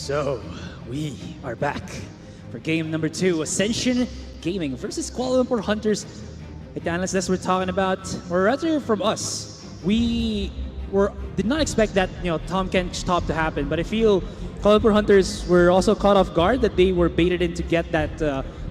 So, we are back for game number 2, Ascension Gaming versus Kuala Lumpur Hunters. Like the analysts we're talking about, or rather from us, did not expect that Tom Kench top to happen, but I feel Kuala Lumpur Hunters were also caught off guard that they were baited in to get that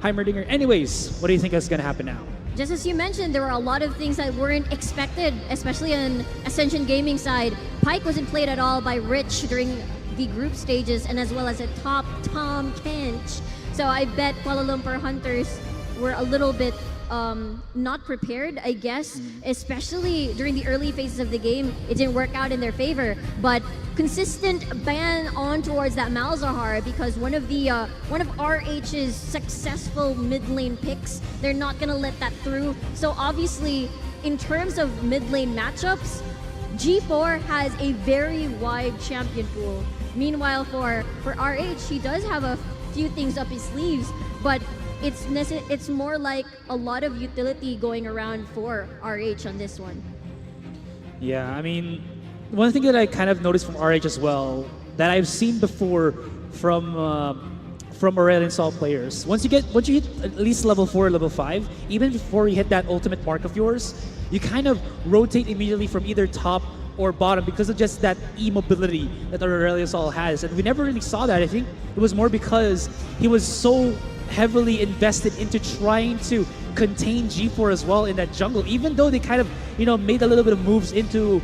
Heimerdinger. Anyways, what do you think is going to happen now? Just as you mentioned, there were a lot of things that weren't expected, especially on Ascension Gaming side. Pyke wasn't played at all by Rich during the group stages, and as well as a top Tom Kench. So I bet Kuala Lumpur Hunters were a little bit not prepared, I guess, especially during the early phases of the game. It didn't work out in their favor, but consistent ban on towards that Malzahar because one of RH's successful mid lane picks. They're not gonna let that through. So obviously, in terms of mid lane matchups, G4 has a very wide champion pool. Meanwhile, for RH, he does have a few things up his sleeves, but it's more like a lot of utility going around for RH on this one. Yeah, I mean, one thing that I kind of noticed from RH as well, that I've seen before from Aurelion Sol players, once you hit at least level 4 or level 5, even before you hit that ultimate mark of yours, you kind of rotate immediately from either top or bottom because of just that e-mobility that Aurelion Sol has. And we never really saw that. I think it was more because he was so heavily invested into trying to contain G4 as well in that jungle, even though they kind of, made a little bit of moves into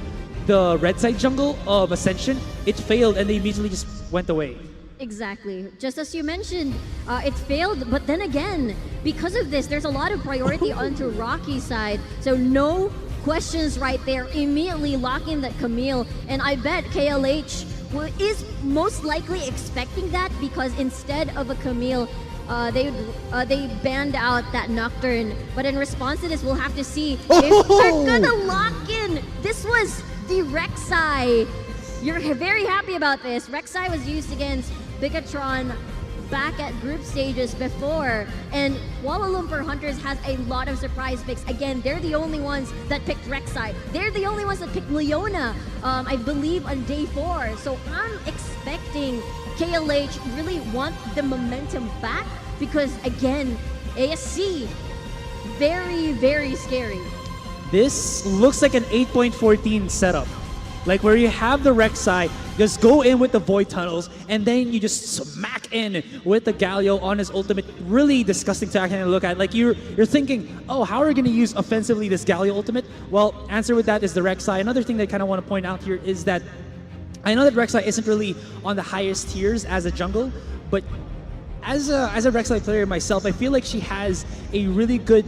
the red side jungle of Ascension. It failed and they immediately just went away. Exactly. Just as you mentioned, it failed, but then again, because of this, there's a lot of priority onto Rocky's side. So no questions right there, immediately locking that Camille, and I bet KLH is most likely expecting that because instead of a Camille, they banned out that Nocturne. But in response to this, we'll have to see if they're gonna lock in. This was the Rek'Sai. You're very happy about this. Rek'Sai was used against Bigatron back at group stages before, and Kuala Lumpur Hunters has a lot of surprise picks. Again, they're the only ones that picked Rek'Sai. They're the only ones that picked Leona, I believe, on day 4. So I'm expecting KLH really want the momentum back because, again, ASC, very, very scary. This looks like an 8.14 setup. Like where you have the Rek'Sai, just go in with the Void Tunnels, and then you just smack in with the Galio on his ultimate. Really disgusting to actually look at. Like you're thinking, oh, how are we going to use offensively this Galio ultimate? Well, answer with that is the Rek'Sai. Another thing that I kind of want to point out here is that I know that Rek'Sai isn't really on the highest tiers as a jungle, but as a Rek'Sai player myself, I feel like she has a really good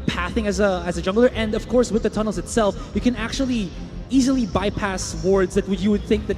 pathing as a jungler, and of course with the tunnels itself, you can actually easily bypass wards that you would think that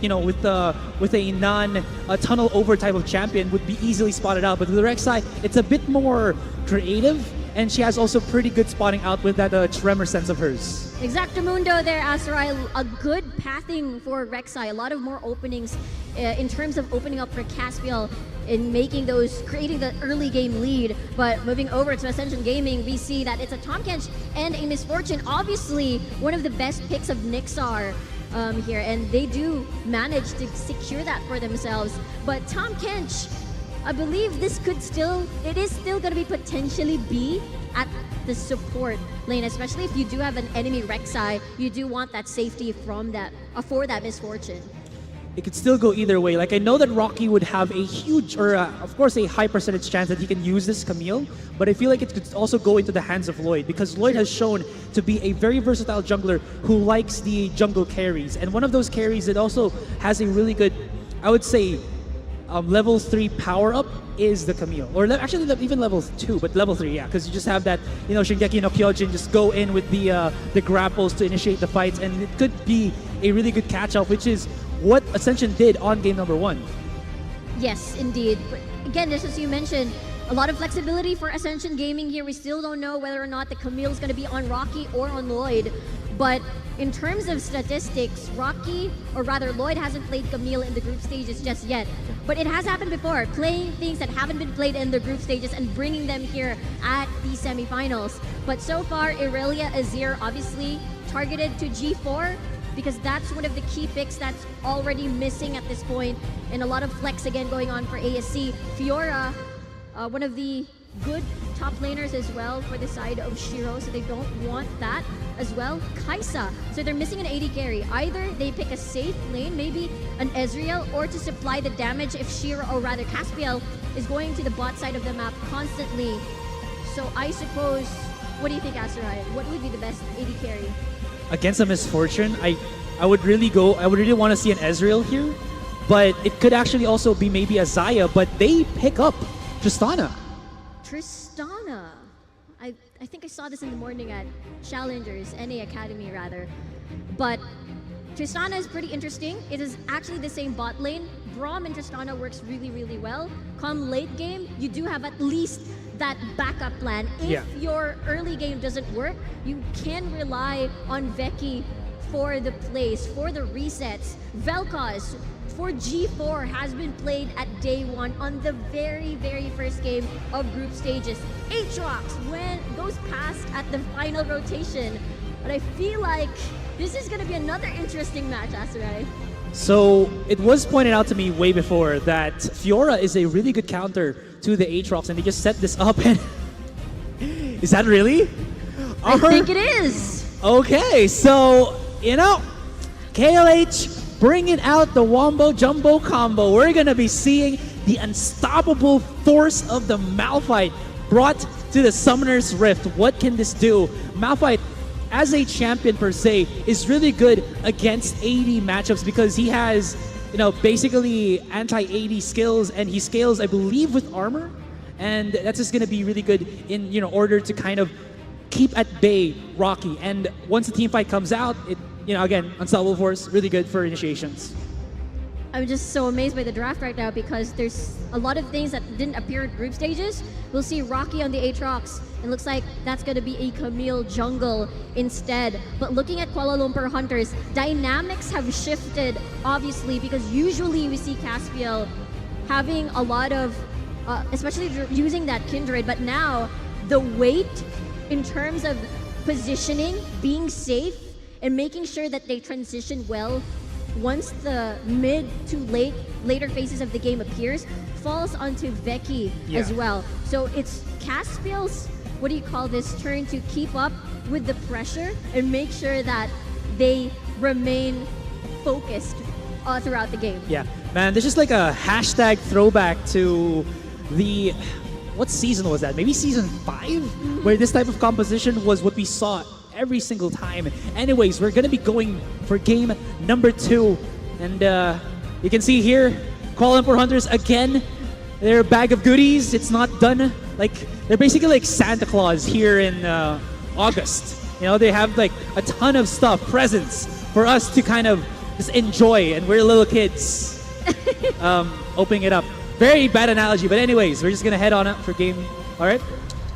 with a non-tunnel over type of champion would be easily spotted out. But with the Rek'Sai, it's a bit more creative, and she has also pretty good spotting out with that tremor sense of hers. Exactamundo there, Azurai. A good pathing for Rek'Sai. A lot of more openings in terms of opening up for Caspiel in creating the early game lead. But moving over to Ascension Gaming, we see that it's a Tom Kench and a Misfortune. Obviously, one of the best picks of Nixar here, and they do manage to secure that for themselves. But Tom Kench, I believe it is still going to be potentially be at the support lane, especially if you do have an enemy Rek'Sai. You do want that safety from that for that Misfortune. It could still go either way. Like I know that Rocky would have a huge, or of course a high percentage chance that he can use this Camille, but I feel like it could also go into the hands of Lloyd because Lloyd has shown to be a very versatile jungler who likes the jungle carries, and one of those carries that also has a really good, I would say, level 3 power up is the Camille, or actually even level 2, but level 3, yeah, because you just have that, Shingeki no Kyojin, just go in with the grapples to initiate the fights, and it could be a really good catch-up, which is what Ascension did on game number 1. Yes, indeed. But again, just as you mentioned, a lot of flexibility for Ascension Gaming here. We still don't know whether or not the Camille is going to be on Rocky or on Lloyd. But in terms of statistics, Rocky, or rather Lloyd, hasn't played Camille in the group stages just yet. But it has happened before, playing things that haven't been played in the group stages and bringing them here at the semifinals. But so far, Irelia Azir obviously targeted to G4. because that's one of the key picks that's already missing at this point, and a lot of flex again going on for ASC. Fiora, one of the good top laners as well for the side of Shiro, so they don't want that as well. Kaisa, so they're missing an AD carry. Either they pick a safe lane, maybe an Ezreal, or to supply the damage if Shiro, or rather Caspiel, is going to the bot side of the map constantly. So I suppose, what do you think, Asarai? What would be the best AD carry? Against a Misfortune, I would really want to see an Ezreal here, but it could actually also be maybe a Xayah, but they pick up Tristana. Tristana. I think I saw this in the morning at Challengers, NA Academy rather. But Tristana is pretty interesting. It is actually the same bot lane. Braum and Tristana works really, really well. Come late game, you do have at least that backup plan. If your early game doesn't work, you can rely on Veki for the plays, for the resets. Vel'Koz for G4 has been played at day one on the very, very first game of group stages. Aatrox goes past at the final rotation. But I feel like this is going to be another interesting match, Asarai. So it was pointed out to me way before that Fiora is a really good counter to the Aatrox, and they just set this up. And is that really? I think it is. Okay, so KLH bringing out the Wombo Jumbo combo. We're gonna be seeing the unstoppable force of the Malphite brought to the Summoner's Rift. What can this do? Malphite, as a champion per se, is really good against AD matchups because he has, basically anti-AD skills, and he scales, I believe, with armor, and that's just gonna be really good in order to kind of keep at bay Rocky. And once the team fight comes out, again, unstoppable force, really good for initiations. I'm just so amazed by the draft right now because there's a lot of things that didn't appear in group stages. We'll see Rocky on the Aatrox. It looks like that's going to be a Camille jungle instead. But looking at Kuala Lumpur Hunters, dynamics have shifted, obviously, because usually we see Caspiel having a lot of, especially using that Kindred, but now the weight in terms of positioning, being safe, and making sure that they transition well once the mid to later phases of the game appears, falls onto Veki as well. So it's Caspiel's, turn to keep up with the pressure and make sure that they remain focused throughout the game. Yeah, man, this is like a hashtag throwback to the, what season was that? Maybe season 5, where this type of composition was what we saw every single time. Anyways, we're gonna be going for game number 2, and you can see here, Kuala Lumpur Hunters again, their bag of goodies. It's not done. Like, they're basically like Santa Claus here in August. They have like a ton of stuff, presents for us to kind of just enjoy, and we're little kids opening it up. Very bad analogy, but anyways, we're just gonna head on up for game. All right.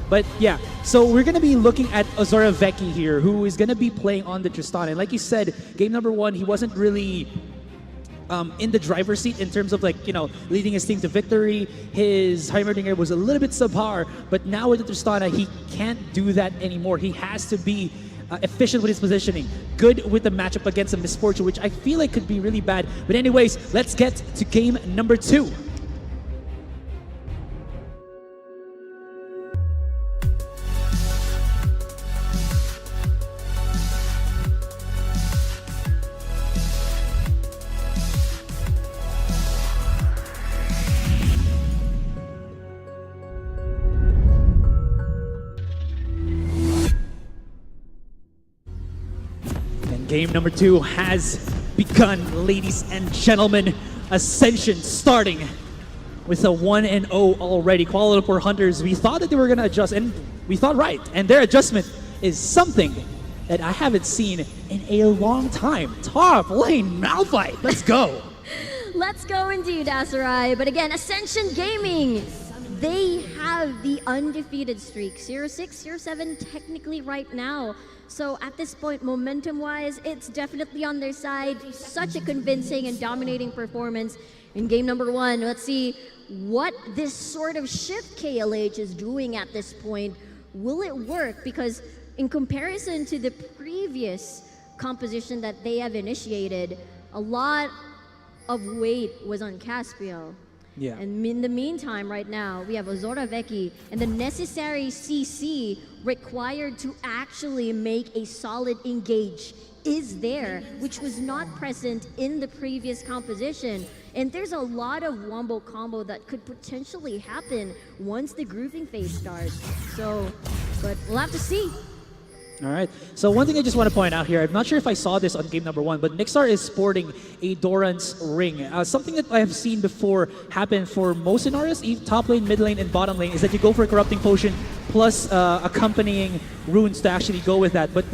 But yeah, so we're going to be looking at Azura Veki here, who is going to be playing on the Tristana. And like you said, game number 1, he wasn't really in the driver's seat in terms of leading his team to victory. His Heimerdinger was a little bit subpar, but now with the Tristana, he can't do that anymore. He has to be efficient with his positioning, good with the matchup against a Misfortune, which I feel like could be really bad. But anyways, let's get to game number 2. Game number 2 has begun, ladies and gentlemen. Ascension starting with a 1-0 already. Kuala Lumpur Hunters, we thought that they were going to adjust, and we thought right. And their adjustment is something that I haven't seen in a long time. Top lane Malphite, let's go. Let's go indeed, Asarai. But again, Ascension Gaming, they have the undefeated streak. 0-6, 0-7 technically right now. So at this point, momentum-wise, it's definitely on their side. Such a convincing and dominating performance in game number 1. Let's see what this sort of shift KLH is doing at this point. Will it work? Because in comparison to the previous composition that they have initiated, a lot of weight was on Caspiel. Yeah. And in the meantime, right now, we have Azora Vecchi and the necessary CC required to actually make a solid engage is there, which was not present in the previous composition. And there's a lot of wombo combo that could potentially happen once the grouping phase starts. So, but we'll have to see. All right. So one thing I just want to point out here, I'm not sure if I saw this on game number 1, but Nixar is sporting a Doran's ring. Something that I have seen before happen for most scenarios, top lane, mid lane, and bottom lane, is that you go for a Corrupting Potion plus accompanying runes to actually go with that. But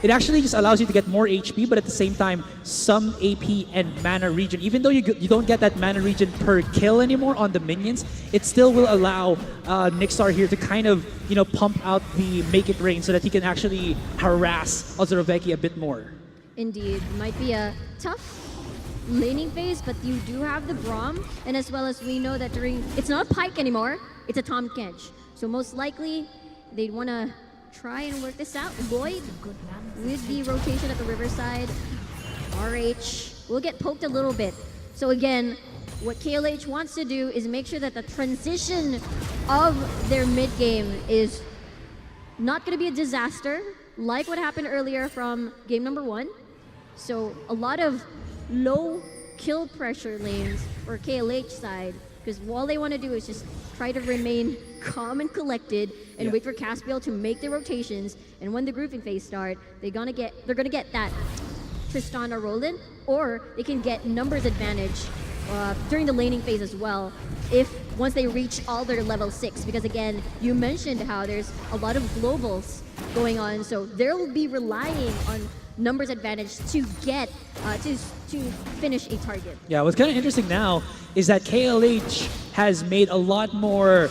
it actually just allows you to get more HP, but at the same time, some AP and mana regen. Even though you don't get that mana regen per kill anymore on the minions, it still will allow Nixar here to kind of, pump out the Make It Rain so that he can actually harass Ozoroveki a bit more. Indeed, might be a tough laning phase, but you do have the Braum, and as well as we know that it's not a Pike anymore, it's a Tahm Kench. So most likely, they'd want to try and work this out. Lloyd, with the rotation at the Riverside, RH will get poked a little bit. So again, what KLH wants to do is make sure that the transition of their mid game is not going to be a disaster, like what happened earlier from game number 1. So a lot of low kill pressure lanes for KLH side, because all they want to do is just try to remain calm and collected and wait for Caspiel to make the rotations. And when the grouping phase start, they're gonna get that Tristana Roland, or they can get numbers advantage during the laning phase as well, if once they reach all their level 6. Because again, you mentioned how there's a lot of globals going on, so they'll be relying on numbers advantage to get to finish a target. Yeah, what's kind of interesting now is that KLH has made a lot more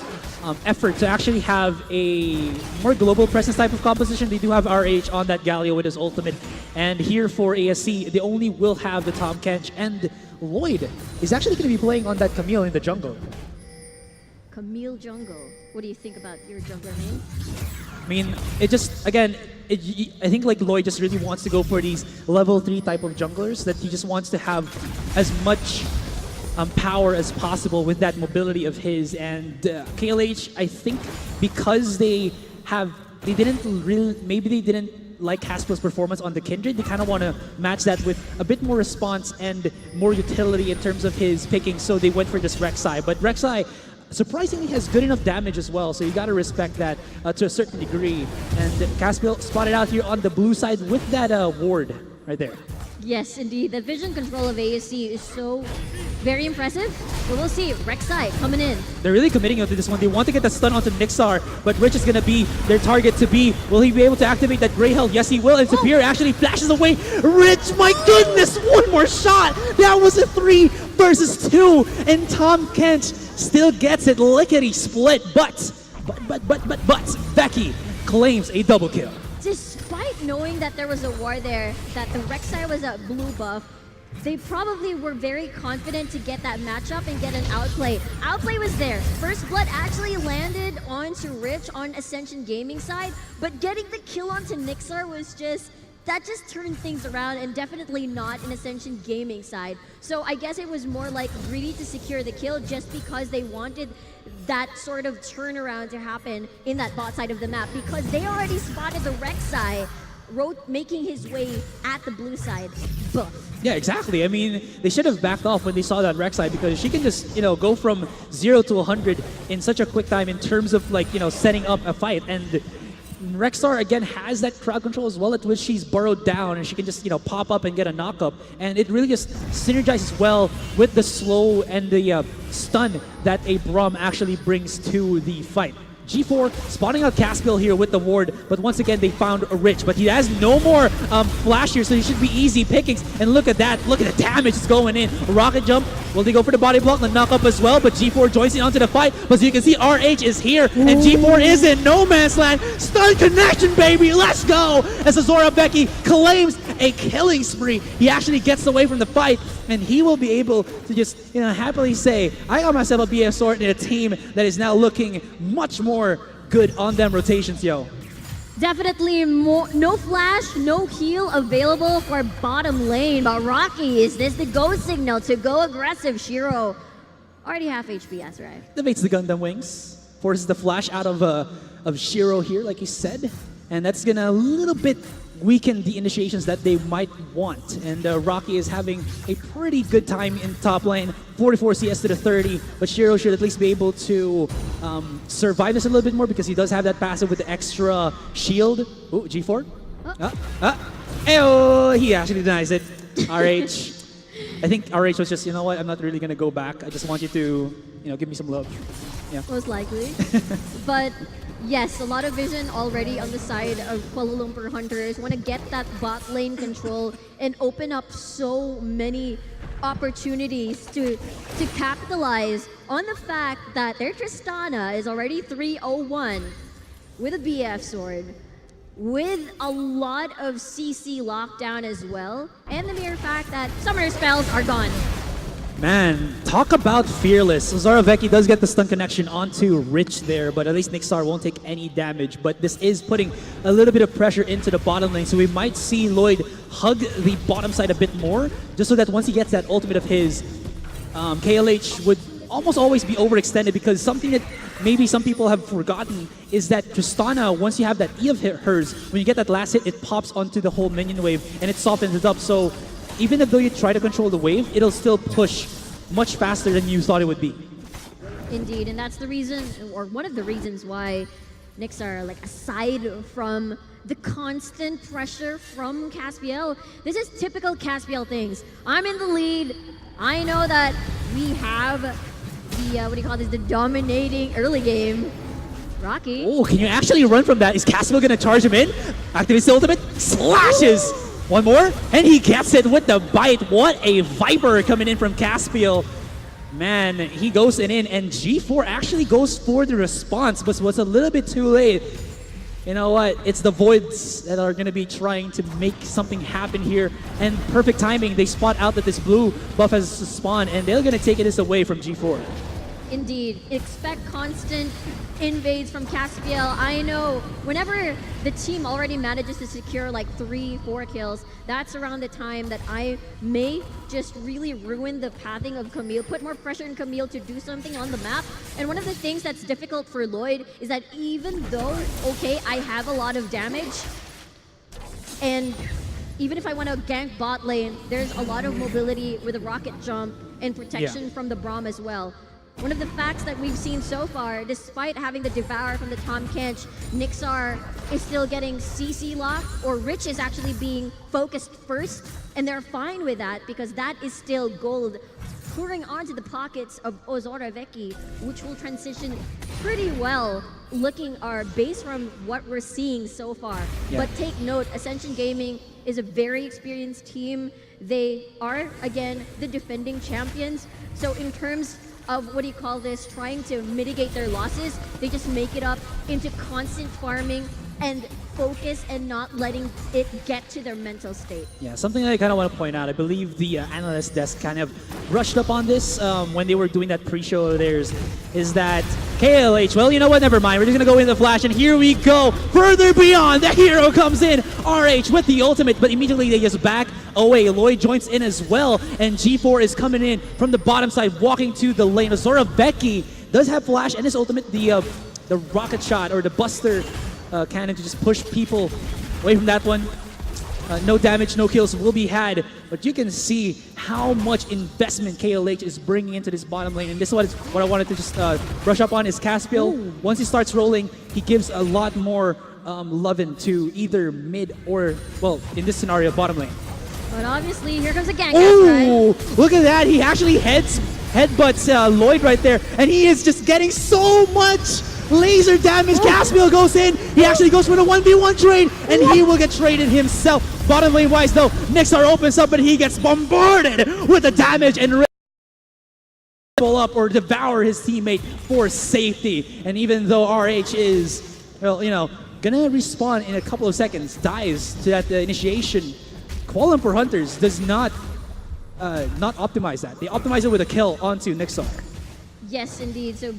effort to actually have a more global presence type of composition. They do have RH on that Galio with his ultimate, and here for ASC, they only will have the Tahm Kench, and Lloyd is actually going to be playing on that Camille in the jungle. Camille jungle. What do you think about your jungler name? I mean, it just, again, I think like Lloyd just really wants to go for these level 3 type of junglers, that he just wants to have as much power as possible with that mobility of his. And KLH, I think because they didn't like Caspiel's performance on the Kindred, they kind of want to match that with a bit more response and more utility in terms of his picking, so they went for this Rek'Sai. But Rek'Sai surprisingly has good enough damage as well, so you got to respect that to a certain degree. And Caspiel spotted out here on the blue side with that ward right there. Yes, indeed. The vision control of ASC is so very impressive. But we'll see. Rek'Sai coming in. They're really committing to this one. They want to get the stun onto Nixar, but Rich is going to be their target to be. Will he be able to activate that Grey Hell? Yes, he will. And Superior actually flashes away. Rich, my goodness, one more shot. That was a 3 versus 2. And Tahm Kench still gets it lickety split. But Becky claims a double kill. Despite knowing that there was a war there, that the Rek'Sai was a blue buff, they probably were very confident to get that matchup and get an outplay. Outplay was there. First Blood actually landed onto Rich on Ascension Gaming side, but getting the kill onto Nixar was just turned things around, and definitely not an Ascension Gaming side. So I guess it was more like greedy to secure the kill just because they wanted that sort of turnaround to happen in that bot side of the map, because they already spotted the Rek'Sai making his way at the blue side buff. Yeah, exactly. I mean, they should have backed off when they saw that Rek'Sai, because she can just, go from 0 to 100 in such a quick time in terms of setting up a fight. And Rexstar again has that crowd control as well, at which she's burrowed down and she can just pop up and get a knock-up, and it really just synergizes well with the slow and the stun that a Braum actually brings to the fight. G4 spawning out Caspiel here with the ward, but once again they found a Rich, but he has no more flash here, so he should be easy pickings. And look at that, look at the damage that's going in. Rocket jump, will they go for the body block, the knock up as well, but G4 joins in onto the fight. But so you can see RH is here, and G4 is in no man's land. Stun connection, baby, let's go! As Azora Becky claims a killing spree, he actually gets away from the fight, and he will be able to just happily say, I got myself a BS sword in a team that is now looking much more good on them rotations, yo. Definitely no flash, no heal available for bottom lane. But Rocky, is this the go signal to go aggressive? Shiro, already half HP, that's right. Activates the Gundam Wings, forces the flash out of Shiro here, like you said, and that's gonna a little bit weaken the initiations that they might want. And Rocky is having a pretty good time in top lane, 44 CS to the 30, but Shiro should at least be able to survive this a little bit more because he does have that passive with the extra shield. Ooh, G4. Ayo, he actually denies it. RH. I think RH was just, you know what, I'm not really gonna go back. I just want you to, give me some love. Yeah. Most likely. But yes, a lot of vision already on the side of Kuala Lumpur Hunters. Want to get that bot lane control and open up so many opportunities to capitalize on the fact that their Tristana is already 301 with a BF sword, with a lot of CC lockdown as well, and the mere fact that summoner spells are gone. Man, talk about fearless. Zoraveki does get the stun connection onto Rich there, but at least Nixar won't take any damage. But this is putting a little bit of pressure into the bottom lane, so we might see Lloyd hug the bottom side a bit more, just so that once he gets that ultimate of his, KLH would almost always be overextended, because something that maybe some people have forgotten is that Tristana, once you have that E of hers, when you get that last hit, it pops onto the whole minion wave and it softens it up. So even though you try to control the wave, it'll still push much faster than you thought it would be. Indeed, and that's the reason, or one of the reasons why Nixar, like, aside from the constant pressure from Caspiel, this is typical Caspiel things. I'm in the lead. I know that we have the, the dominating early game. Rocky. Oh, can you actually run from that? Is Caspiel gonna charge him in? Activates the ultimate, slashes! One more, and he gets it with the bite. What a Viper coming in from Caspiel. Man, he goes in, and G4 actually goes for the response, but was a little bit too late. You know what? It's the Voids that are going to be trying to make something happen here. And perfect timing, they spot out that this blue buff has spawned, and they're going to take this away from G4. Indeed. Expect constant invades from Caspiel. I know whenever the team already manages to secure like 3-4 kills, that's around the time that I may just really ruin the pathing of Camille, put more pressure on Camille to do something on the map. And one of the things that's difficult for Lloyd is that even though, okay, I have a lot of damage, and even if I want to gank bot lane, there's a lot of mobility with a rocket jump and protection from the Braum as well. One of the facts that we've seen so far, despite having the Devour from the Tahm Kench, Nixar is still getting CC lock, or Rich is actually being focused first, and they're fine with that because that is still gold pouring onto the pockets of Zoraveki, which will transition pretty well looking our base from what we're seeing so far. But take note, Ascension Gaming is a very experienced team. They are, again, the defending champions. So in terms of, trying to mitigate their losses, they just make it up into constant farming and focus and not letting it get to their mental state. Yeah, something that I kind of want to point out, I believe the analyst desk kind of brushed up on this when they were doing that pre-show of theirs, is that KLH, well, you know what, never mind, we're just going to go in the flash, and here we go, further beyond, the hero comes in, RH with the ultimate, but immediately they just back away. Lloyd joins in as well, and G4 is coming in from the bottom side, walking to the lane. Zoraveki does have flash and his ultimate, the rocket shot, or the buster cannon to just push people away from that one. No damage, no kills will be had, but you can see how much investment KLH is bringing into this bottom lane, and this is what I wanted to just brush up on is Caspiel. Once he starts rolling, he gives a lot more loving to either mid or, well, in this scenario, bottom lane. But obviously, here comes a gank. Oh, right? Look at that. He actually headbutts Lloyd right there, and he is just getting so much laser damage. Caspiel goes in. He actually goes for the 1v1 trade, and he will get traded himself. Bottom lane wise, though, Nixar opens up, but he gets bombarded with the damage and up or devour his teammate for safety. And even though RH is, well, gonna respawn in a couple of seconds, dies to that initiation, Kuala Lumpur Hunters does not optimize that. They optimize it with a kill onto Nixar. Yes, indeed. So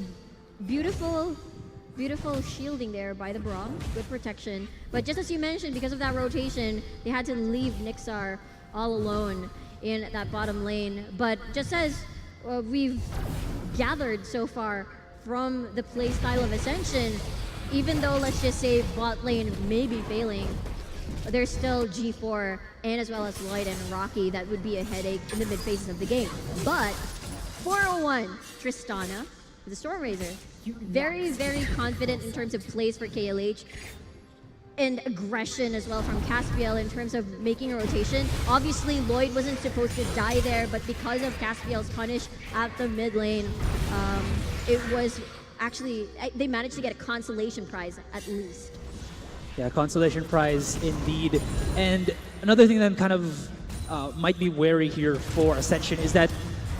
beautiful Beautiful shielding there by the Braum. Good protection. But just as you mentioned, because of that rotation, they had to leave Nixar all alone in that bottom lane. But just as we've gathered so far from the playstyle of Ascension, even though, let's just say, bot lane may be failing, there's still G4 and as well as Lloyd and Rocky that would be a headache in the mid phases of the game. But 401, Tristana, the Stormraiser, very, very confident in terms of plays for KLH. And aggression as well from Caspiel in terms of making a rotation. Obviously, Lloyd wasn't supposed to die there, but because of Caspiel's punish at the mid lane, it was actually, they managed to get a consolation prize at least. Yeah, consolation prize indeed. And another thing that I'm kind of might be wary here for Ascension is that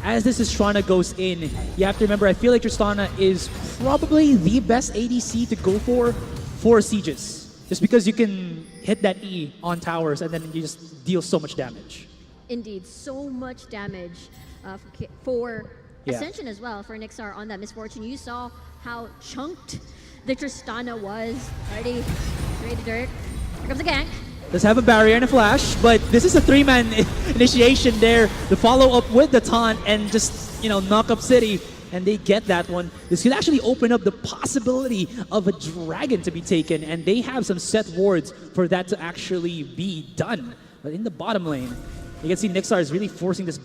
as this Tristana goes in, you have to remember, I feel like Tristana is probably the best ADC to go for sieges. Just because you can hit that E on towers and then you just deal so much damage. Indeed, so much damage for Ascension as well, for Nixar on that Misfortune. You saw how chunked the Tristana was. Already ready to dirt. Here comes the gank. Does have a barrier and a flash, but this is a 3-man initiation there. The follow up with the taunt and just, you know, knock up City. And they get that one. This could actually open up the possibility of a dragon to be taken, and they have some set wards for that to actually be done. But in the bottom lane, you can see Nixar is really forcing this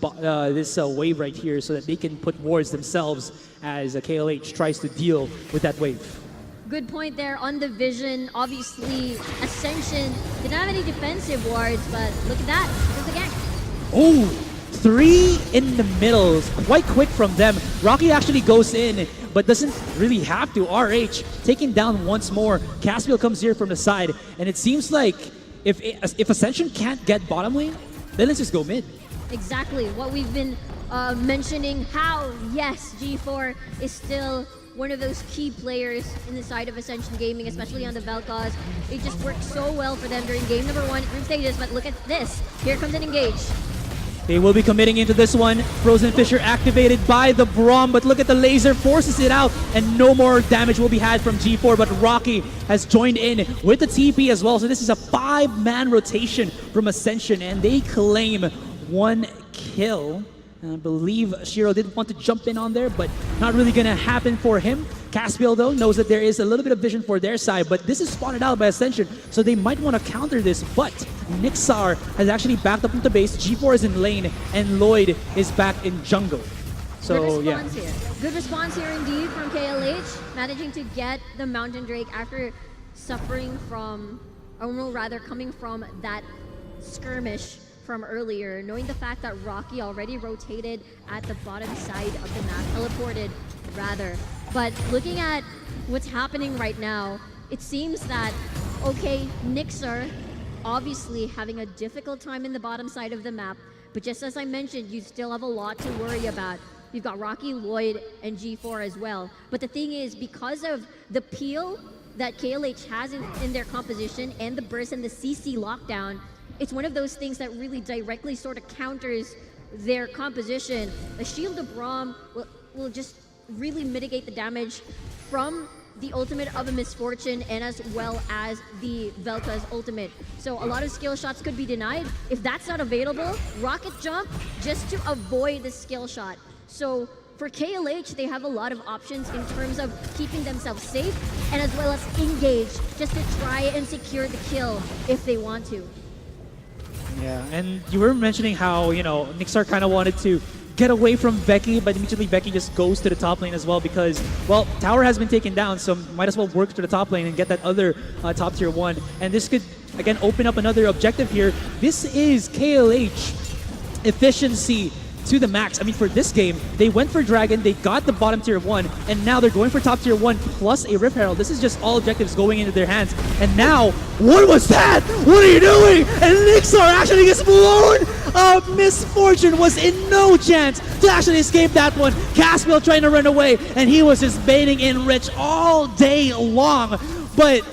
wave right here so that they can put wards themselves as KLH tries to deal with that wave. Good point there on the vision. Obviously, Ascension didn't have any defensive wards, but look at that. There's the gank. Oh! 3 in the middle, quite quick from them. Rocky actually goes in, but doesn't really have to. RH taken down once more. Caspiel comes here from the side, and it seems like if Ascension can't get bottom lane, then let's just go mid. Exactly what we've been mentioning. How, yes, G4 is still one of those key players in the side of Ascension Gaming, especially on the Vel'Koz. It just worked so well for them during game number 1 group stages, but look at this. Here comes an engage. They will be committing into this one. Frozen Fissure activated by the Braum, but look at the laser, forces it out, and no more damage will be had from G4, but Rocky has joined in with the TP as well. So this is a 5-man rotation from Ascension, and they claim 1 kill. I believe Shiro did want to jump in on there, but not really gonna happen for him. Caspiel, though, knows that there is a little bit of vision for their side, but this is spotted out by Ascension, so they might want to counter this, but Nixar has actually backed up into base, G4 is in lane, and Lloyd is back in jungle. So, good response here. Good response here indeed from KLH, managing to get the Mountain Drake after suffering from, or no, rather coming from that skirmish from earlier, knowing the fact that Rocky already rotated at the bottom side of the map, teleported rather. But looking at what's happening right now, it seems that, okay, Nixar obviously having a difficult time in the bottom side of the map, but just as I mentioned, you still have a lot to worry about. You've got Rocky, Lloyd, and G4 as well. But the thing is, because of the peel that KLH has in their composition and the burst and the CC lockdown, it's one of those things that really directly sort of counters their composition. The Shield of Braum will just really mitigate the damage from the ultimate of a Misfortune and as well as the Vel'Koz ultimate. So a lot of skill shots could be denied. If that's not available, Rocket Jump just to avoid the skill shot. So for KLH, they have a lot of options in terms of keeping themselves safe and as well as engage just to try and secure the kill if they want to. Yeah, and you were mentioning how, you know, Nixar kind of wanted to get away from Becky, but immediately Becky just goes to the top lane as well because, well, tower has been taken down, so might as well work to the top lane and get that other top tier 1. And this could, again, open up another objective here. This is KLH efficiency to the max. I mean, for this game, they went for Dragon, they got the bottom tier 1, and now they're going for top tier 1 plus a Rift Herald. This is just all objectives going into their hands. And now, what was that? What are you doing? And Nixar actually gets blown up. Misfortune was in no chance to actually escape that one. Caspiel trying to run away, and he was just baiting in Rich all day long. But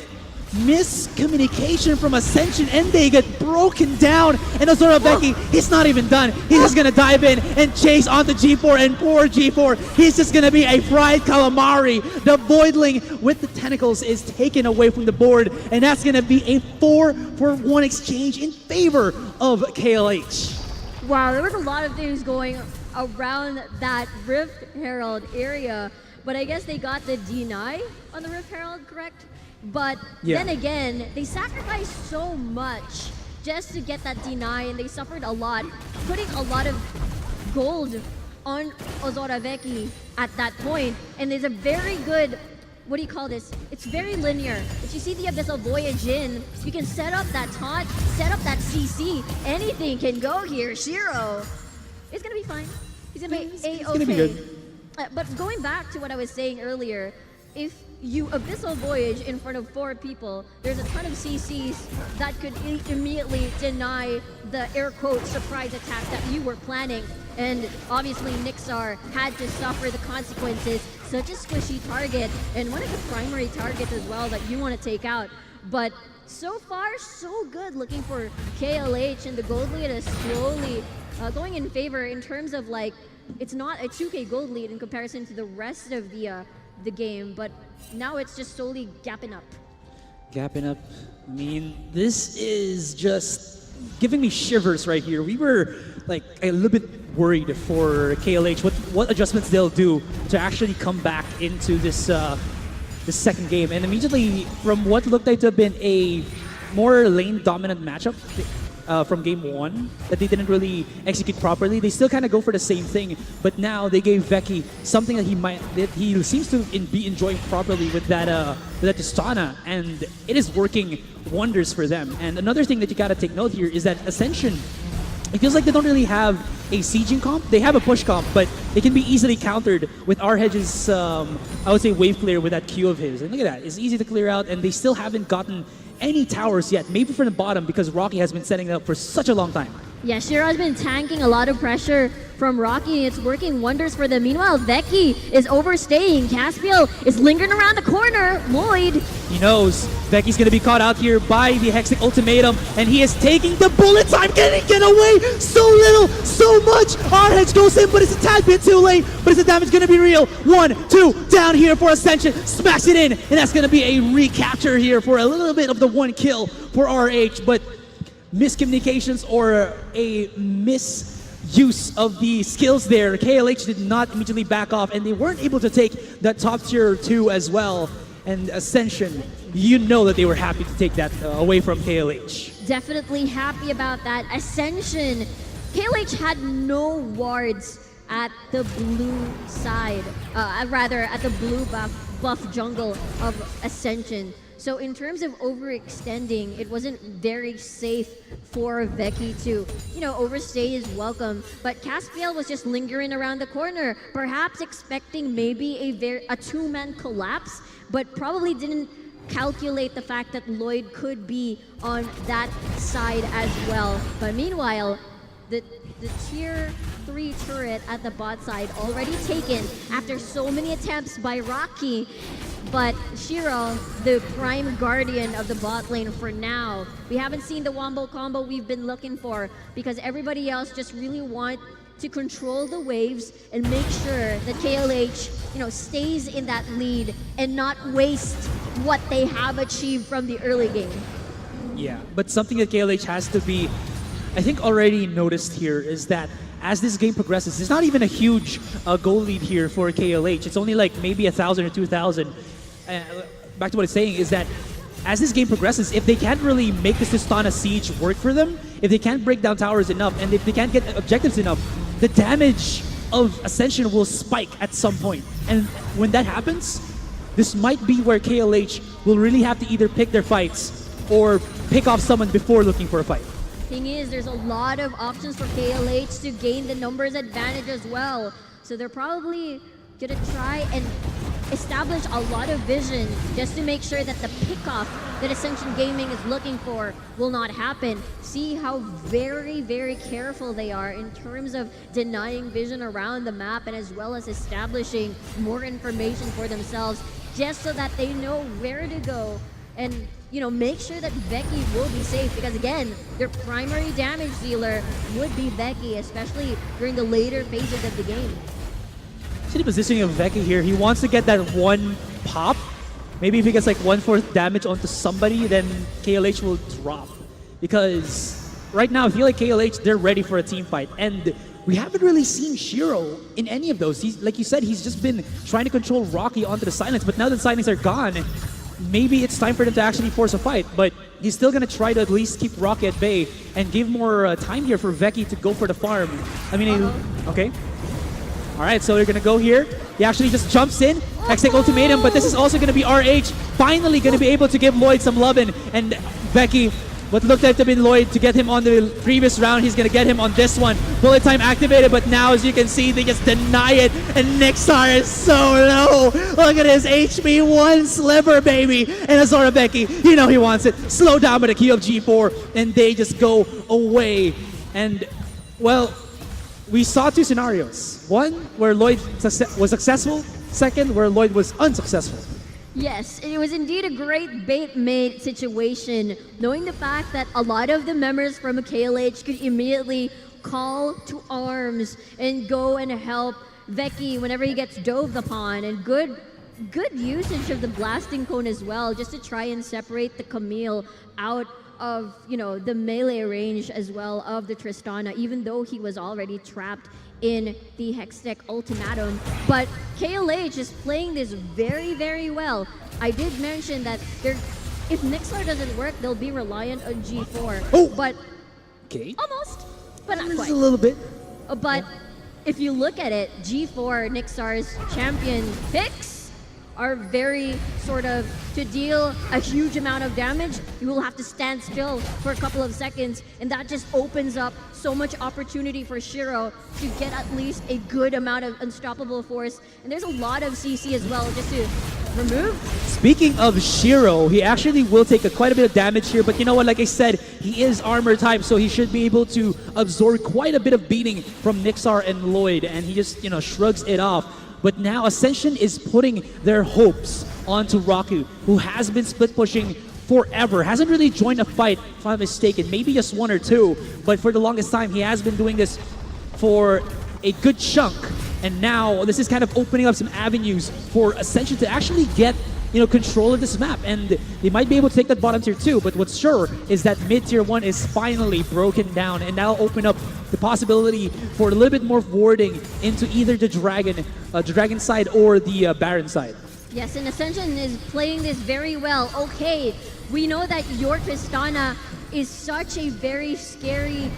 miscommunication from Ascension, and they get broken down. And Azora Becky, he's not even done. He's just gonna dive in and chase onto G4, and poor G4, he's just gonna be a fried calamari. The Voidling with the tentacles is taken away from the board, and that's gonna be a 4-for-1 exchange in favor of KLH. Wow, there was a lot of things going around that Rift Herald area, but I guess they got the deny on the Rift Herald, correct? But then again, they sacrificed so much just to get that deny, and they suffered a lot, putting a lot of gold on Ozoraveki at that point. And there's a very good, what do you call this? It's very linear. If you see the Abyssal Voyage in, you can set up that taunt, set up that CC. Anything can go here. Shiro is gonna be fine. He's gonna be A-okay. Gonna be good. But going back to what I was saying earlier, if you Abyssal Voyage in front of 4 people, there's a ton of CCs that could immediately deny the air quote surprise attack that you were planning. And obviously Nixar had to suffer the consequences, such a squishy target, and one of the primary targets as well that you want to take out. But so far, so good, looking for KLH, and the gold lead is slowly going in favor in terms of, like, it's not a 2K gold lead in comparison to the rest of the game, but now it's just slowly gapping up. Gapping up. I mean, this is just giving me shivers right here. We were like a little bit worried for KLH, what adjustments they'll do to actually come back into this this second game. And immediately, from what looked like to have been a more lane dominant matchup from game 1 that they didn't really execute properly, they still kind of go for the same thing. But now they gave Veki something that he seems to be enjoying properly with that Tristana, and it is working wonders for them. And another thing that you gotta take note here is that Ascension, it feels like they don't really have a sieging comp. They have a push comp, but it can be easily countered with Arhedge's, I would say, wave clear with that Q of his. And look at that, it's easy to clear out, and they still haven't gotten any towers yet, maybe from the bottom, because Rocky has been setting it up for such a long time. Yeah, Shiro has been tanking a lot of pressure from Rocky, and it's working wonders for them. Meanwhile, Veki is overstaying. Caspiel is lingering around the corner. Lloyd. He knows Veki's going to be caught out here by the Hextech Ultimatum, and he is taking the bullet time. Can he get away? So little, so much. Arhedge goes in, but it's a tad bit too late. But is the damage going to be real? 1, 2, down here for Ascension. Smacks it in, and that's going to be a recapture here for a little bit of the 1 kill for RH. But miscommunications or a misuse of the skills there. KLH did not immediately back off, and they weren't able to take that top tier 2 as well. And Ascension, you know that they were happy to take that away from KLH. Definitely happy about that. Ascension, KLH had no wards at the blue side, rather at the blue buff jungle of Ascension. So in terms of overextending, it wasn't very safe for Veki to, overstay his welcome. But Caspiel was just lingering around the corner, perhaps expecting maybe a 2-man collapse, but probably didn't calculate the fact that Lloyd could be on that side as well. But meanwhile, the tier 3 turret at the bot side already taken after so many attempts by Rocky. But Shiro, the prime guardian of the bot lane for now, we haven't seen the wombo combo we've been looking for, because everybody else just really want to control the waves and make sure that KLH, stays in that lead and not waste what they have achieved from the early game. Yeah, but something that KLH has to be, I think, already noticed here is that as this game progresses, it's not even a huge goal lead here for KLH. It's only like maybe 1,000 or 2,000. Back to what I'm saying is that as this game progresses, if they can't really make this Tristana siege work for them, if they can't break down towers enough, and if they can't get objectives enough, the damage of Ascension will spike at some point. And when that happens, this might be where KLH will really have to either pick their fights or pick off someone before looking for a fight. Thing is, there's a lot of options for KLH to gain the numbers advantage as well. So they're probably gonna try and establish a lot of vision just to make sure that the pickoff that Ascension Gaming is looking for will not happen. See how very, very careful they are in terms of denying vision around the map, and as well as establishing more information for themselves, just so that they know where to go and make sure that Becky will be safe, because again, their primary damage dealer would be Becky, especially during the later phases of the game. See the positioning of Becky here. He wants to get that one pop. Maybe if he gets like 1/4 damage onto somebody, then KLH will drop. Because right now, I feel like KLH, they're ready for a team fight. And we haven't really seen Shiro in any of those. Like you said, he's just been trying to control Rocky onto the silence. But now that the silence are gone, maybe it's time for them to actually force a fight. But he's still going to try to at least keep Rocky at bay and give more time here for Becky to go for the farm. I mean, okay. All right, so they're going to go here. He actually just jumps in, Hextech Ultimatum, but this is also going to be RH finally going to be able to give Lloyd some lovin'. And Becky, what looked like to be Lloyd to get him on the previous round, he's going to get him on this one. Bullet time activated, but now as you can see, they just deny it. And Nixar is so low. Look at his HP, one sliver, baby. And Azora Becky, he wants it. Slow down by the key of G4, and they just go away. And, well, we saw two scenarios. One, where Lloyd was successful. Second, where Lloyd was unsuccessful. Yes, it was indeed a great bait-mate situation, knowing the fact that a lot of the members from KLH could immediately call to arms and go and help Becky whenever he gets dove upon, and good usage of the blasting cone as well, just to try and separate the Camille out of the melee range as well of the Tristana, even though he was already trapped in the Hextech Ultimatum. But KLH is playing this very, very well. I did mention that if Nixar doesn't work, they'll be reliant on G4. Oh! But okay, almost, but not just quite. a little bit. But if you look at it, G4, Nixar's champion picks, are very sort of, to deal a huge amount of damage, you will have to stand still for a couple of seconds, and that just opens up so much opportunity for Shiro to get at least a good amount of unstoppable force. And there's a lot of CC as well just to remove. Speaking of Shiro, he actually will take quite a bit of damage here, but you know what, like I said, he is armor type, so he should be able to absorb quite a bit of beating from Nixar and Lloyd, and he just, shrugs it off. But now Ascension is putting their hopes onto Raku, who has been split pushing forever. Hasn't really joined a fight, if I'm mistaken, maybe just one or two. But for the longest time, he has been doing this for a good chunk. And now this is kind of opening up some avenues for Ascension to actually get control of this map, and they might be able to take that bottom tier 2, but what's sure is that mid tier 1 is finally broken down, and that'll open up the possibility for a little bit more warding into either the dragon side or the Baron side. Yes, and Ascension is playing this very well. Okay, we know that your Tristana is such a very scary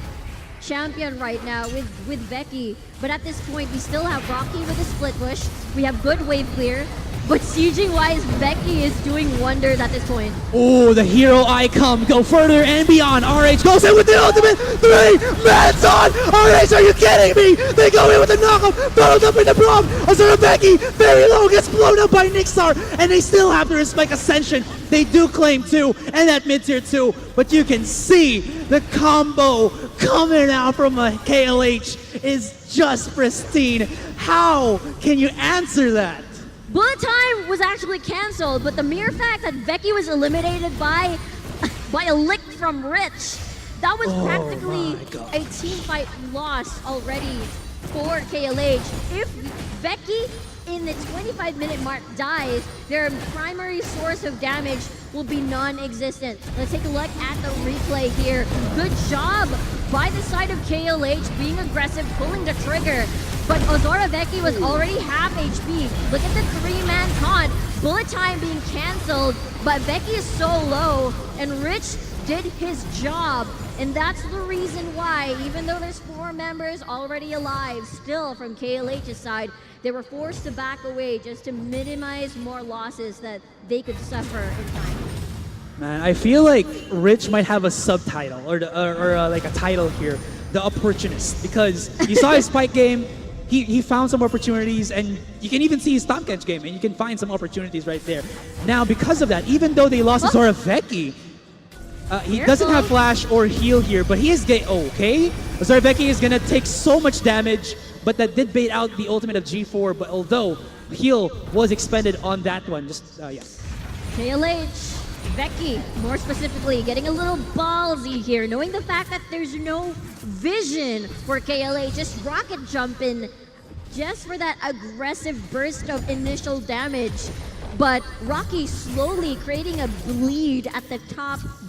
champion right now with Becky, but at this point we still have Rocky with a split push, we have good wave clear, but CG-wise, Becky is doing wonders at this point. Oh, the hero icon go further and beyond. RH goes in with the ultimate 3 man's on. RH, are you kidding me? They go in with the knockup, followed up with the bomb. Azura Becky, very low, gets blown up by Nixar, and they still have to respect Ascension. They do claim 2, and that mid tier 2, but you can see the combo coming out from a KLH is just pristine. How can you answer that? Bullet time was actually canceled, but the mere fact that Becky was eliminated by a lick from Rich, that was practically a team fight loss already for KLH. If Becky in the 25-minute mark dies, their primary source of damage will be non-existent. Let's take a look at the replay here. Good job by the side of KLH being aggressive, pulling the trigger. But Azora Becky was already half HP. Look at the 3-man taunt. Bullet time being canceled, but Becky is so low, and Rich did his job. And that's the reason why, even though there's 4 members already alive, still from KLH's side, they were forced to back away just to minimize more losses that they could suffer in time. Man, I feel like Rich might have a subtitle or like a title here, The Opportunist, because you saw his spike game, he found some opportunities, and you can even see his top catch game, and you can find some opportunities right there. Now, because of that, even though they lost Azora Becky, he doesn't have flash or heal here, but he is okay. Azora Becky is gonna take so much damage, but that did bait out the ultimate of G4, but although heal was expended on that one, just, yes. KLH Becky, more specifically, getting a little ballsy here, knowing the fact that there's no vision for KLH, just rocket jumping just for that aggressive burst of initial damage. But Rocky slowly creating a bleed at the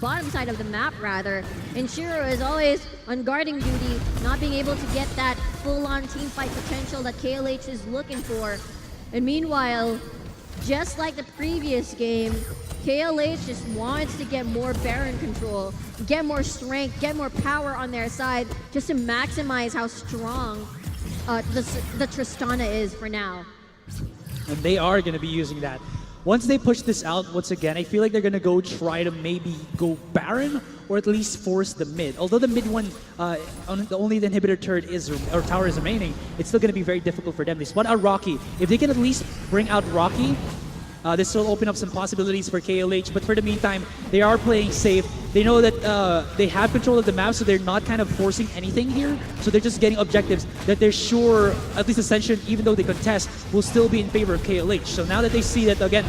bottom side of the map rather. And Shiro is always on guarding duty, not being able to get that full-on team fight potential that KLH is looking for. And meanwhile, just like the previous game, KLH just wants to get more Baron control, get more strength, get more power on their side, just to maximize how strong the Tristana is for now. And they are going to be using that. Once they push this out, once again, I feel like they're going to go try to maybe go Baron or at least force the mid. Although the mid one, only the inhibitor turret or tower is remaining, it's still going to be very difficult for them. They spot out Rocky. If they can at least bring out Rocky, this will open up some possibilities for KLH. But for the meantime, they are playing safe. They know that they have control of the map, so they're not kind of forcing anything here. So they're just getting objectives that they're sure, at least Ascension, even though they contest, will still be in favor of KLH. So now that they see that, again,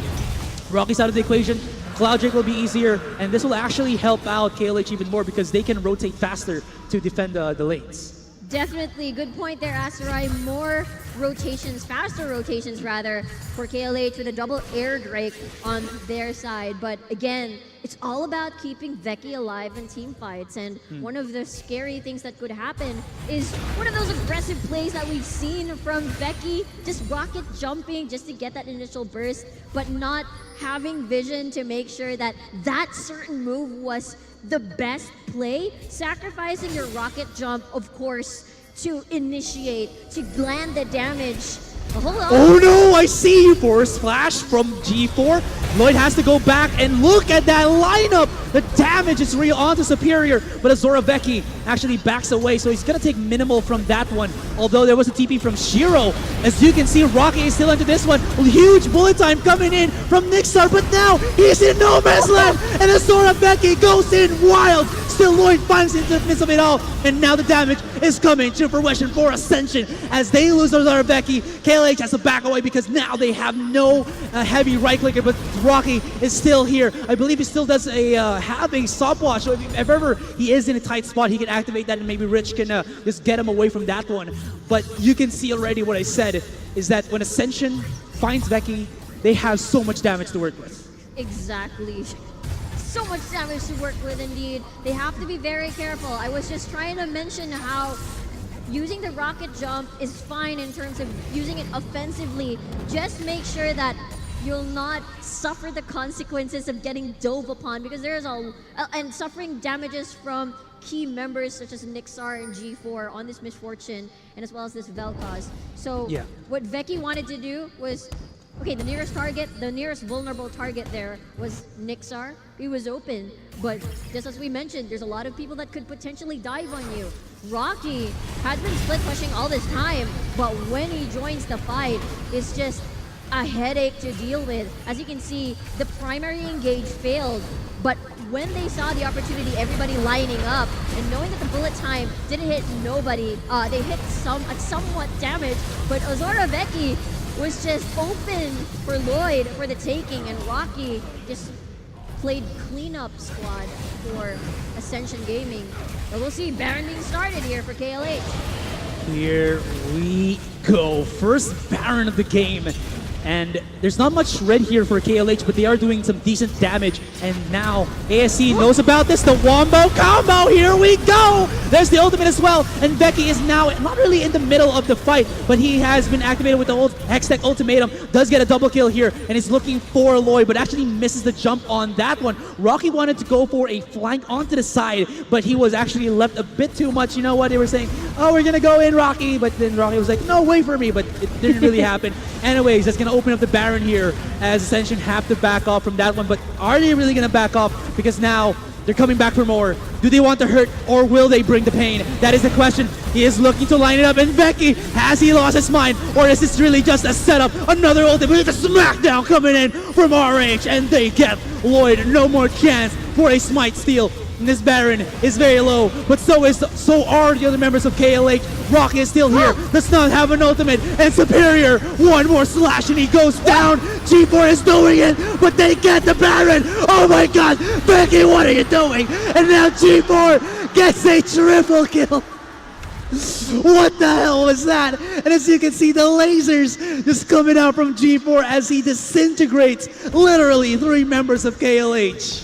Rocky's out of the equation, Cloud Drake will be easier, and this will actually help out KLH even more because they can rotate faster to defend the lanes. Definitely, good point there, Asteroid. More rotations, faster rotations rather, for KLH with a double air Drake on their side. But again, it's all about keeping Veki alive in team fights. And one of the scary things that could happen is one of those aggressive plays that we've seen from Veki, just rocket jumping just to get that initial burst, but not having vision to make sure that that certain move was the best play, sacrificing your rocket jump, of course, to initiate, to land the damage. Hold on. Oh no, I see you, Force Flash from G4. Lloyd has to go back and look at that lineup. The damage is real onto Superior, but Azora Veki actually backs away, so he's gonna take minimal from that one. Although there was a TP from Shiro. As you can see, Rocky is still into this one. Huge bullet time coming in from Nixar, but now he's in no man's land, and Azora Veki goes in wild. Still Lloyd finds the midst of it all, and now the damage is coming to fruition for Ascension. As they lose Azora Veki, KLH has to back away because now they have no heavy right clicker, but Rocky is still here. I believe he still does have a stopwatch, so if ever he is in a tight spot, he can activate that and maybe Rich can just get him away from that one. But you can see already what I said, is that when Ascension finds Veki, they have so much damage to work with. Exactly. So much damage to work with indeed. They have to be very careful. I was just trying to mention how using the rocket jump is fine in terms of using it offensively. Just make sure that you'll not suffer the consequences of getting dove upon, because there's and suffering damages from key members such as Nixar and G4 on this misfortune, and as well as this Vel'Koz. So yeah, what Veki wanted to do was, okay, the nearest vulnerable target there was Nixar. He was open, but just as we mentioned, there's a lot of people that could potentially dive on you. Rocky has been split pushing all this time, but when he joins the fight, it's just a headache to deal with. As you can see, the primary engage failed, but when they saw the opportunity, everybody lining up, and knowing that the bullet time didn't hit nobody, they hit somewhat damage, but Azora Veki was just open for Lloyd for the taking, and Rocky just played cleanup squad for Ascension Gaming. But we'll see Baron being started here for KLH. Here we go. First Baron of the game. And there's not much red here for KLH, but they are doing some decent damage. And now ASC knows about this. The Wombo combo, here we go! There's the ultimate as well. And Veki is now not really in the middle of the fight, but he has been activated with the Hextech ultimatum. Does get a double kill here, and is looking for Lloyd, but actually misses the jump on that one. Rocky wanted to go for a flank onto the side, but he was actually left a bit too much. You know what? They were saying, oh, we're gonna go in, Rocky. But then Rocky was like, no, wait for me. But it didn't really happen. Anyways, that's gonna open up the Baron here, as Ascension have to back off from that one. But are they really gonna back off? Because now they're coming back for more. Do they want to hurt, or will they bring the pain? That is the question. He is looking to line it up, and Veki, has he lost his mind, or is this really just a setup? Another ultimate with a smackdown coming in from RH, and they get Lloyd no more chance for a smite steal. And this Baron is very low, but so are the other members of KLH. Rocky is still here, does not have an ultimate, and Superior, one more slash and he goes down. G4 is doing it, but they get the Baron. Oh my god, Becky, what are you doing? And now G4 gets a triple kill. What the hell was that? And as you can see, the lasers just coming out from G4 as he disintegrates literally 3 members of KLH.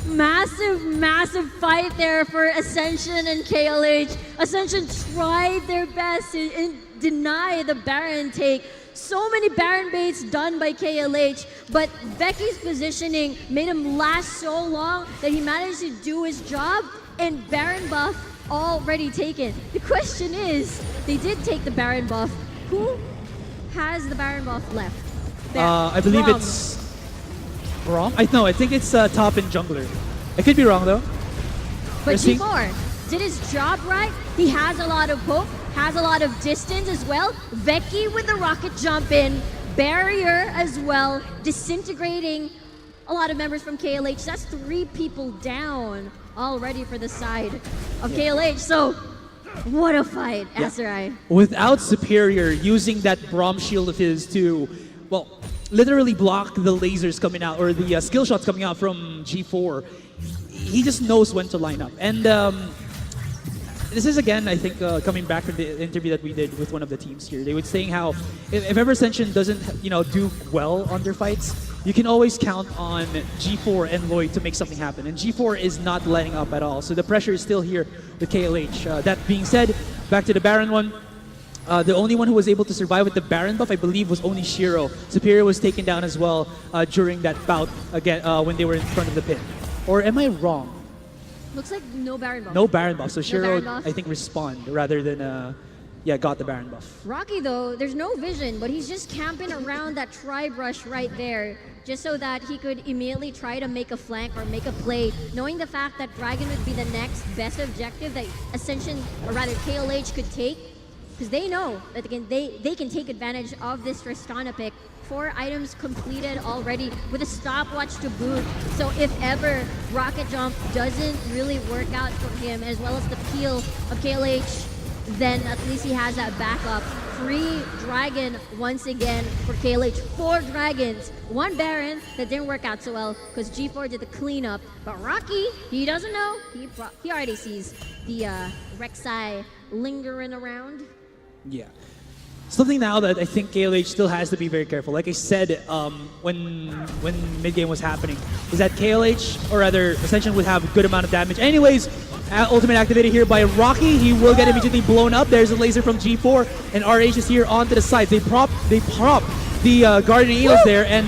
Massive fight there for Ascension and KLH. Ascension tried their best to deny the Baron take. So many Baron baits done by KLH, but Becky's positioning made him last so long that he managed to do his job, and Baron buff already taken. The question is, they did take the Baron buff. Who has the Baron buff left? There. I believe it's Braum. I think it's top and jungler. I could be wrong though. But G4 did his job right. He has a lot of hope, has a lot of distance as well. Veki with the rocket jump in, barrier as well, disintegrating a lot of members from KLH. That's 3 people down already for the side of KLH. So, what a fight, Aserai. Without Superior using that Braum shield of his to, well, literally block the lasers coming out, or the skill shots coming out from G4, he just knows when to line up. And this is, again, I think, coming back from the interview that we did with one of the teams here. They were saying how if ever Ascension doesn't, do well on their fights, you can always count on G4 and Lloyd to make something happen. And G4 is not letting up at all. So the pressure is still here with KLH. That being said, back to the Baron one. The only one who was able to survive with the Baron buff, I believe, was only Shiro. Superior was taken down as well during that bout again when they were in front of the pit. Or am I wrong? Looks like no Baron buff. No Baron buff. So Shiro, buff. I think, respawned rather than, got the Baron buff. Rocky, though, there's no vision, but he's just camping around that tri-brush right there, just so that he could immediately try to make a flank or make a play, knowing the fact that Dragon would be the next best objective that Ascension, or rather KLH, could take. Because they know that they can take advantage of this Tristana pick. 4 items completed already with a stopwatch to boot. So if ever Rocket Jump doesn't really work out for him, as well as the peel of KLH, then at least he has that backup. 3 Dragon once again for KLH. 4 Dragons, 1 Baron that didn't work out so well because G4 did the cleanup. But Rocky, he doesn't know. He already sees the Rek'Sai lingering around. Yeah. Something now that I think KLH still has to be very careful. Like I said, when mid-game was happening, is that KLH, or rather Ascension, would have a good amount of damage. Anyways, ultimate activated here by Rocky. He will get immediately blown up. There's a laser from G4, and RH is here onto the side. They prop the Guardian Eagles there, and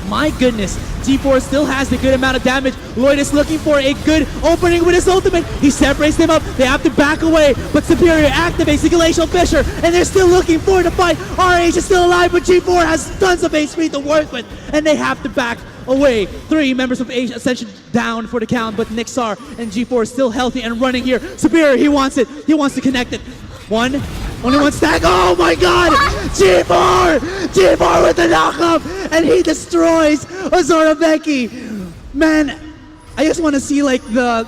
my goodness, G4 still has the good amount of damage. Lloyd is looking for a good opening with his ultimate. He separates them up. They have to back away, but Superior activates the Glacial Fissure, and they're still looking for the fight. RH is still alive, but G4 has tons of HP to work with, and they have to back away. 3 members of Ascension down for the count, but Nixar and G4 is still healthy and running here. Superior, he wants it. He wants to connect it. Only one stack. Oh my god! G4! G4 with the knockup! And he destroys Azora Becky. Man, I just want to see like the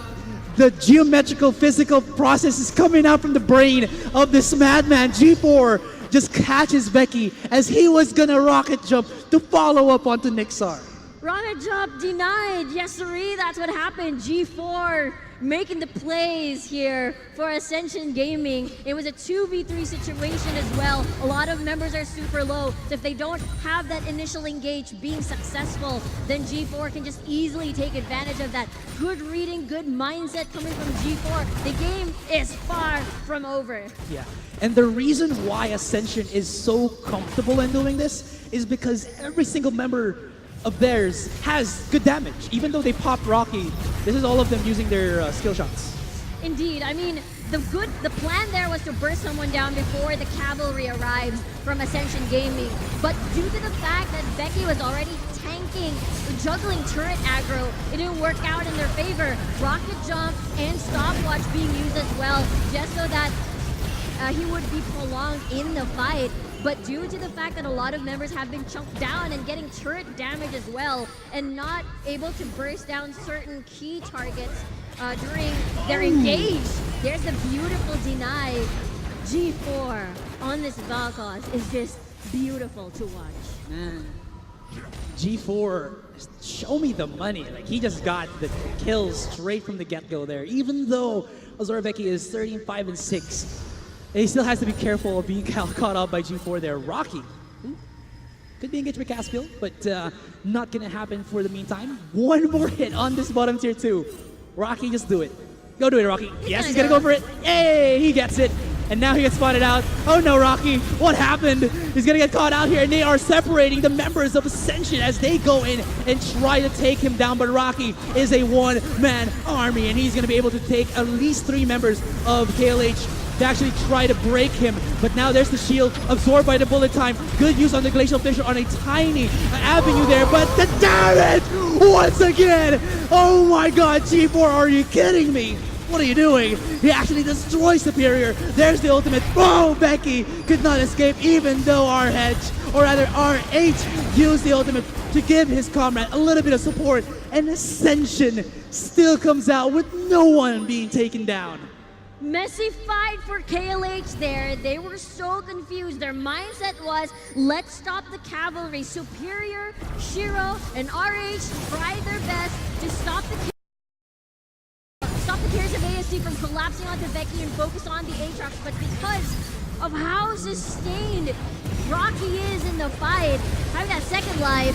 geometrical physical processes coming out from the brain of this madman. G4 just catches Becky as he was gonna rocket jump to follow up onto Nixar. Rocket jump denied. Yes, sirree, that's what happened. G4 making the plays here for Ascension Gaming. It was a 2v3 situation as well. A lot of members are super low, so if they don't have that initial engage being successful, then G4 can just easily take advantage of that. Good reading, good mindset coming from G4. The game is far from over. Yeah, and the reason why Ascension is so comfortable in doing this is because every single member of theirs has good damage. Even though they popped Rocky, this is all of them using their skill shots. Indeed. I mean, the plan there was to burst someone down before the cavalry arrives from Ascension Gaming. But due to the fact that Becky was already tanking, juggling turret aggro, it didn't work out in their favor. Rocket jump and stopwatch being used as well, just so that he would be prolonged in the fight. but due to the fact that a lot of members have been chunked down and getting turret damage as well, and not able to burst down certain key targets during their engage, there's a beautiful deny. G4 on this Valkos is just beautiful to watch. Man. G4, show me the money. Like, he just got the kills straight from the get-go there. Even though Azoroveki is 13-5-6, he still has to be careful of being caught up by G4 there. Rocky could be engaged with Caspiel, but not gonna happen for the meantime. One more hit on this bottom tier 2. Rocky, just do it. Go do it, Rocky. Yes, he's gonna go for it. Hey, he gets it. And now he gets spotted out. Oh no, Rocky, what happened? He's gonna get caught out here, and they are separating the members of Ascension as they go in and try to take him down. But Rocky is a one-man army, and he's gonna be able to take at least 3 members of KLH to actually try to break him. But now there's the shield, absorbed by the bullet time. Good use on the Glacial Fissure on a tiny avenue there, but the damage once again. Oh my God, G4, are you kidding me? What are you doing? He actually destroys Superior. There's the ultimate. Oh, Becky could not escape, even though RH, or rather RH, used the ultimate to give his comrade a little bit of support, and Ascension still comes out with no one being taken down. Messy fight for KLH there. They were so confused. Their mindset was, let's stop the cavalry. Superior, Shiro, and RH tried their best to stop the carries of ASC from collapsing onto Becky and focus on the Aatrox, but because of how sustained Rocky is in the fight, having that second life,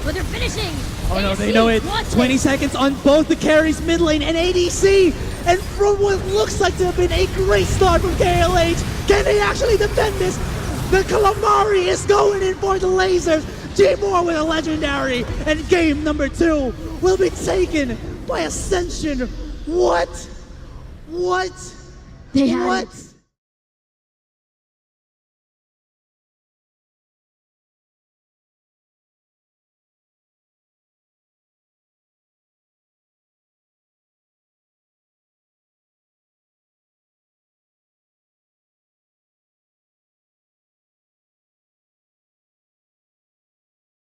but they're finishing. Oh no, ASC, they know it. 20 seconds on both the carries, mid lane and ADC. And from what looks like to have been a great start from KLH, can they actually defend this? The Calamari is going in for the lasers. G4 with a legendary, and game number 2 will be taken by Ascension. What? They had What? it.